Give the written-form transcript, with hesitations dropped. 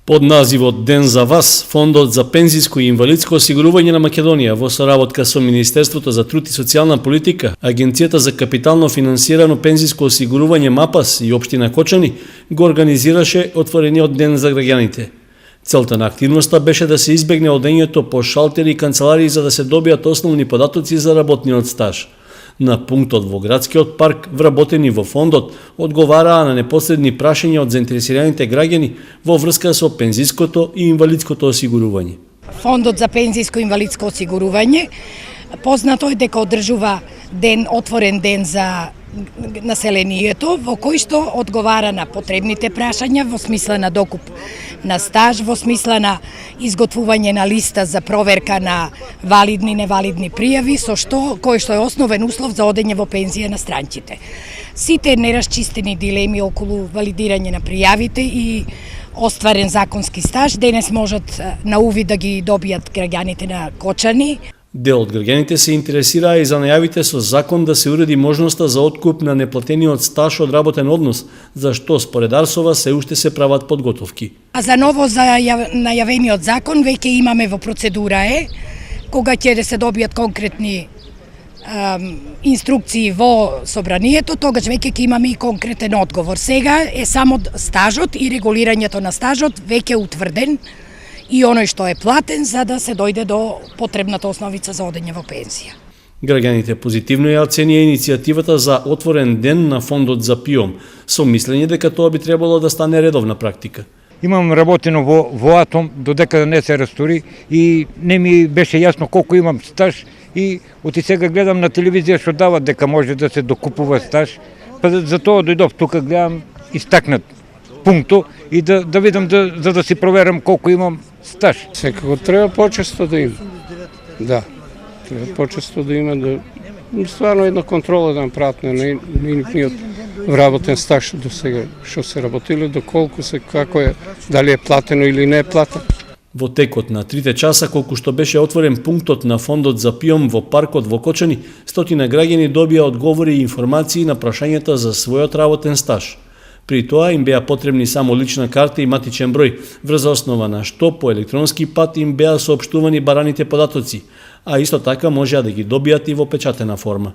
Под називот Ден за вас, Фондот за пензиско и инвалидско осигурување на Македонија во соработка со Министерството за труд и социјална политика, Агенцијата за капитално финансирано пензиско осигурување МАПАС и Општина Кочани го организираше отворениот ден за граѓаните. Целта на активноста беше да се избегне одењето по шалтери и канцеларии за да се добијат основни податоци за работниот стаж. На пунктот во градскиот парк, вработени во фондот, одговараа на непосредни прашања од заинтересираните граѓани во врска со пензиското и инвалидското осигурување. Фондот за пензиско и инвалидско осигурување познато е дека одржува отворен ден за населението во кој што одговара на потребните прашања во смисла на докуп на стаж, во смисла на изготвување на листа за проверка на валидни и невалидни пријави, кој што е основен услов за одење во пензија на странците. Сите нерасчистени дилеми околу валидирање на пријавите и остварен законски стаж денес можат на увид да ги добијат граѓаните на Кочани. Дел од граѓаните се интересираа и за најавите со закон да се уреди можноста за откуп на неплатениот стаж од работен однос, за што според Арсова се уште се прават подготовки. А за ново најавениот закон веќе имаме во процедура кога ќе да се добијат конкретни инструкции во собранието, тогаш веќе ќе имаме и конкретен одговор. Сега е само стажот и регулирањето на стажот веќе утврден и оној што е платен за да се дојде до потребната основица за одење во пензија. Граѓаните позитивно ја оценија иницијативата за отворен ден на фондот за ПИОМ, со мислење дека тоа би требало да стане редовна практика. Имам работено во Атом, додека не се растори и не ми беше јасно колку имам стаж и оти сега гледам на телевизија што дават дека може да се докупува стаж, па за тоа дојдов тука, гледам истакнат пункто и да видам за да си проверам колку имам стаж. Секако треба почесто да има. Да, треба почесто да има, стварно една контрола да направат на нивниот вработен стаж до сега, што се работиле, доколку се, како е, дали е платено или не е платено. Во текот на 3 часа, колку што беше отворен пунктот на фондот за ПИОМ во паркот во Кочани, стотина граѓани добија одговори и информации на прашањата за својот работен стаж. При тоа им беа потребни само лична карта и матичен број, врз основа на што по електронски пат им беа соопштувани бараните податоци, а исто така можеа да ги добијат и во печатена форма.